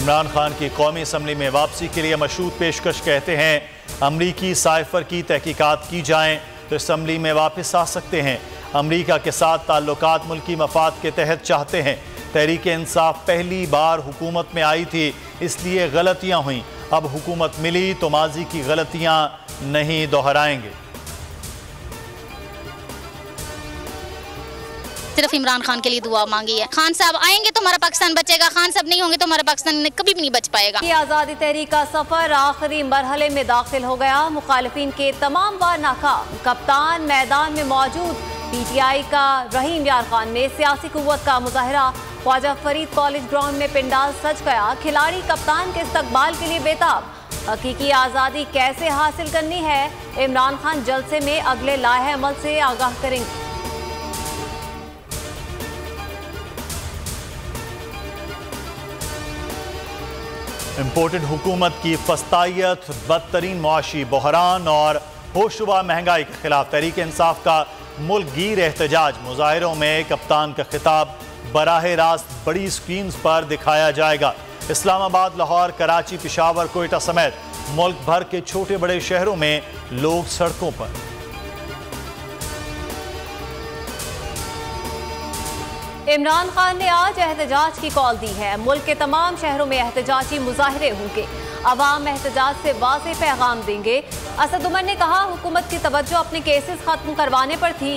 इमरान खान की कौमी असम्बली में वापसी के लिए मशरूत पेशकश, कहते हैं अमरीकी साइफर की तहकीकात की जाएं तो असम्बली में वापस आ सकते हैं। अमरीका के साथ ताल्लुकात मुल्की मफाद के तहत चाहते हैं। तहरीक इंसाफ पहली बार हुकूमत में आई थी, इसलिए गलतियां हुई। अब हुकूमत मिली तो माजी की गलतियां नहीं दोहराएंगे। सिर्फ इमरान खान के लिए दुआ मांगी है। खान साहब आएंगे तो हमारा पाकिस्तान बचेगा, खान साहब नहीं होंगे तो हमारा पाकिस्तान कभी भी नहीं बच पाएगा। आज़ादी तहरीक का सफर आखिरी मरहले में दाखिल हो गया। मुखालिफिन के तमाम बार नाकाम कप्तान मैदान में मौजूद। PTI का रहीम यार खान ने सियासी कुव्वत का मुजाहरा। ख्वाजा फरीद कॉलेज ग्राउंड में पिंडाल सज गया। खिलाड़ी कप्तान के इस्तकबाल के लिए बेताब। हकीकी आज़ादी कैसे हासिल करनी है, इमरान खान जलसे में अगले लाहे अमल से आगाह करेंगे। इम्पोर्टेड हुकूमत की फस्तायत, बदतरीन मुआशी बहरान और होशरुबा महंगाई के खिलाफ तहरीक इंसाफ का मुल्क गिर एहतजाज। मुजाहिरों में कप्तान का खिताब बराह रास्त बड़ी स्क्रीन्स पर दिखाया जाएगा। इस्लामाबाद, लाहौर, कराची, पेशावर, कोयटा समेत मुल्क भर के छोटे बड़े शहरों में लोग सड़कों पर। इमरान खान ने आज एहतजाज की कॉल दी है। मुल्क के तमाम शहरों में एहतजाजी मुजाहिरे होंगे। अवाम एहतजाज से वाज़ेह पैगाम देंगे। असद उमर ने कहा, हुकूमत की तवज्जो अपने केसेस खत्म करवाने पर थी।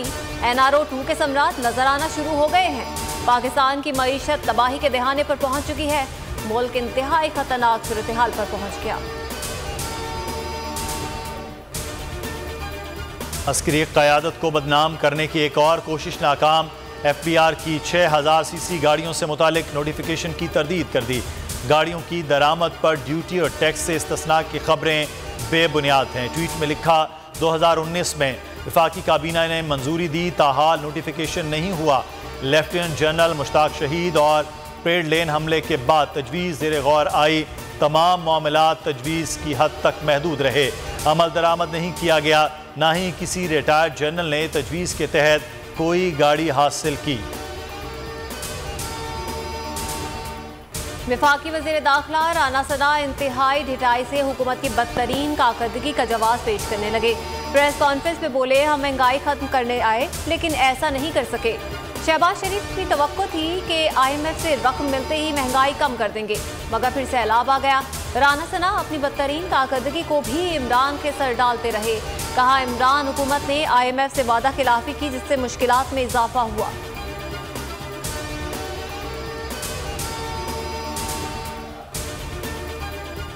NRO 2 के सम्राट नजर आना शुरू हो गए हैं। पाकिस्तान की मईशत तबाही के दहाने पर पहुंच चुकी है। मुल्क इंतहाई खतरनाक सूरत हाल पर पहुंच गया। अस्करी क़यादत को बदनाम करने की एक और कोशिश नाकाम। FBR की 6000 CC गाड़ियों से मुतालिक नोटिफिकेशन की तरदीद कर दी। गाड़ियों की दरामद पर ड्यूटी और टैक्स से इस्तिस्ना की खबरें बेबुनियाद हैं। ट्वीट में लिखा, 2019 में वफाकी काबीना ने मंजूरी दी, ताहाल नोटिफिकेशन नहीं हुआ। लेफ्टिनेंट जनरल मुश्ताक शहीद और पेड़ लेन हमले के बाद तजवीज़ ज़ेर गौर आई। तमाम मामलात तजवीज़ की हद तक महदूद रहे। अमल दरामद नहीं किया गया। ना ही किसी रिटायर्ड जनरल ने तजवीज़ के तहत कोई गाड़ी हासिल की। वफाकी वज़ीर दाखिला राना सना इंतहाई ढिठाई से हुकूमत की बदतरीन कारकर्दगी का जवाब पेश करने लगे। प्रेस कॉन्फ्रेंस में बोले, हम महंगाई खत्म करने आए लेकिन ऐसा नहीं कर सके। शहबाज शरीफ की तवक्को थी कि IMF से रकम मिलते ही महंगाई कम कर देंगे, मगर फिर सैलाब आ गया। राना सना अपनी बदतरीन कारकर्दगी को भी इमरान के सर डालते रहे। कहा, इमरान हुकूमत ने IMF से वादा खिलाफी की जिससे मुश्किलात में इजाफा हुआ।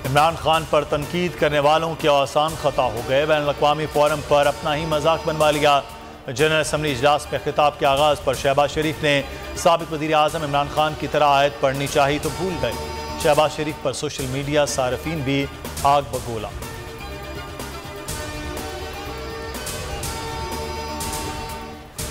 इमरान खान पर तनकीद करने वालों के आसान खता हो गए। बैनुल-अक़वामी फोरम पर अपना ही मजाक बनवा लिया। जनरल असम्बली इजलास में खिताब के आगाज़ पर शहबाज शरीफ ने साबिक़ वज़ीर आज़म इमरान खान की तरह आयत पढ़नी चाहिए तो भूल गए। शहबाज शरीफ पर सोशल मीडिया सारफीन भी आग बगोला।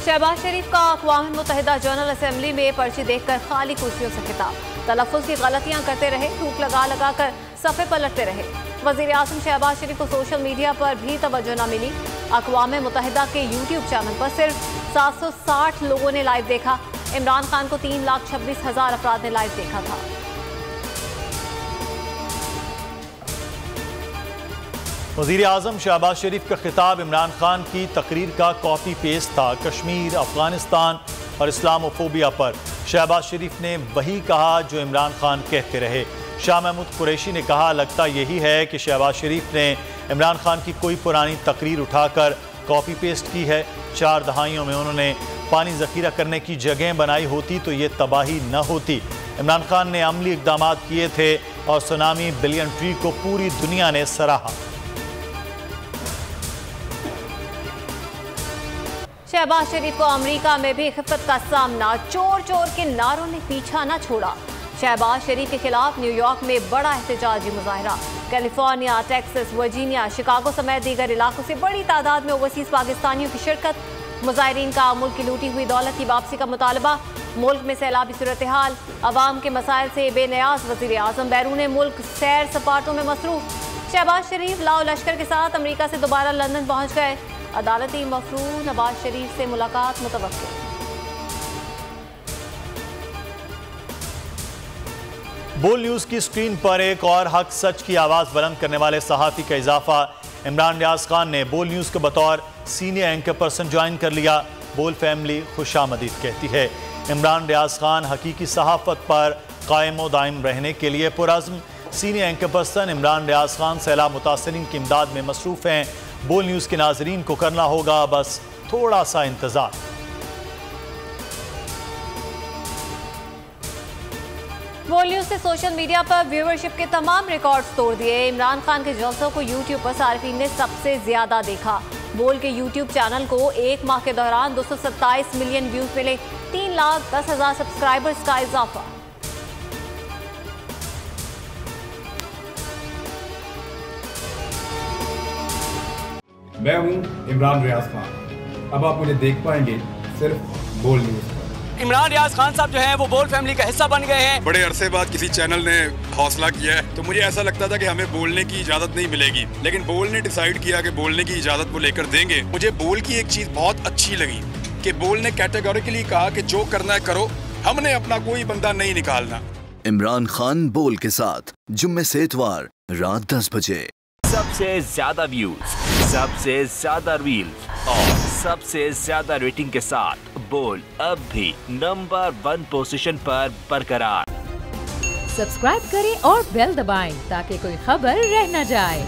शहबाज शरीफ का अक़वाम मुत्तहिदा जनरल असम्बली में पर्ची देखकर खाली कुर्सियों से खिताब। तलफ़्फ़ुज़ की गलतियां करते रहे, थूक लगा लगा कर सफ़े पलटते रहे। वज़ीर आज़म शहबाज शरीफ को सोशल मीडिया पर भी तवज्जो न मिली। अक़वाम मुत्तहिदा के YouTube चैनल पर सिर्फ 760 लोगों ने लाइव देखा। इमरान खान को 3,26,000 अफराद ने लाइव देखा था। वज़ीर आज़म शहबाज शरीफ का खिताब इमरान खान की तकरीर का कॉपी पेस्ट था। कश्मीर, अफगानिस्तान और इस्लामोफोबिया पर शहबाज शरीफ ने वही कहा जो इमरान खान कहते रहे। शाह महमूद कुरैशी ने कहा, लगता यही है कि शहबाज शरीफ ने इमरान खान की कोई पुरानी तकरीर उठाकर कॉपी पेस्ट की है। 4 दहाइयों में उन्होंने पानी ज़ख़ीरा करने की जगह बनाई होती तो ये तबाही न होती। इमरान खान ने अमली इक़दाम किए थे और सुनामी बिलियन ट्री को पूरी दुनिया ने सराहा। शहबाज शरीफ को अमेरिका में भी खिफ़त का सामना। चोर चोर के नारों ने पीछा न छोड़ा। शहबाज शरीफ के खिलाफ न्यूयॉर्क में बड़ा एहतजाजी मुजाहरा। कैलिफोर्निया, टेक्सास, वर्जीनिया, शिकागो समेत दीगर इलाकों से बड़ी तादाद में ओवरसीज़ पाकिस्तानियों की शिरकत। मुजाहिरीन का मुल्क की लूटी हुई दौलत की वापसी का मुतालबा। मुल्क में सैलाबी सूरत हाल, अवाम के मसाइल से बेनियाज वज़ीर आज़म बैरून मुल्क सैर सपाटों में मसरूफ। शहबाज शरीफ लाओ लश्कर के साथ अमेरिका से दोबारा लंदन पहुँच गए। अदालती मफरूर नवाज शरीफ से मुलाकात मुतवक्किल। बोल न्यूज की स्क्रीन पर एक और हक सच की आवाज बुलंद करने वाले सहाफी का इजाफा। इमरान रियाज खान ने बोल न्यूज के बतौर सीनियर एंकर पर्सन ज्वाइन कर लिया। बोल फैमिली खुशामदीद कहती है। इमरान रियाज खान हकीकी सहाफत पर कायम व दायम रहने के लिए पुरअज़्म। Senior anchor person Imran Riaz Khan सैलाब मुतासरीन की इमदाद में मसरूफ हैं। बोल न्यूज के नाजरीन को करना होगा बस थोड़ा सा इंतजार। बोल न्यूज ने सोशल मीडिया पर व्यूअरशिप के तमाम रिकॉर्ड्स तोड़ दिए। इमरान खान के जलसों को यूट्यूब पर सार्फिन ने सबसे ज्यादा देखा। बोल के यूट्यूब चैनल को एक माह के दौरान 227 मिलियन व्यूज मिले। 3,10,000 सब्सक्राइबर्स का इजाफा। मैं हूं इमरान रियाज खान। अब आप मुझे देख पाएंगे सिर्फ बोल न्यूज पर। इमरान रियाज खान साहब जो हैं वो बोल फैमिली का हिस्सा बन गए हैं। बड़े अरसे बाद किसी चैनल ने हौसला किया है, तो मुझे ऐसा लगता था कि हमें बोलने की इजाजत नहीं मिलेगी, लेकिन बोल ने डिसाइड किया कि बोलने की इजाजत वो लेकर देंगे। मुझे बोल की एक चीज बहुत अच्छी लगी कि बोल ने कैटेगोरिकली कहा कि जो करना है करो, हमने अपना कोई बंदा नहीं निकालना। इमरान खान बोल के साथ जुम्मे से इतवार रात 10 बजे। सबसे ज्यादा व्यूज, सबसे ज्यादा रील्स और सबसे ज्यादा रेटिंग के साथ बोल अब भी नंबर 1 पोजीशन पर बरकरार। सब्सक्राइब करें और बेल दबाएं ताकि कोई खबर रह न जाए।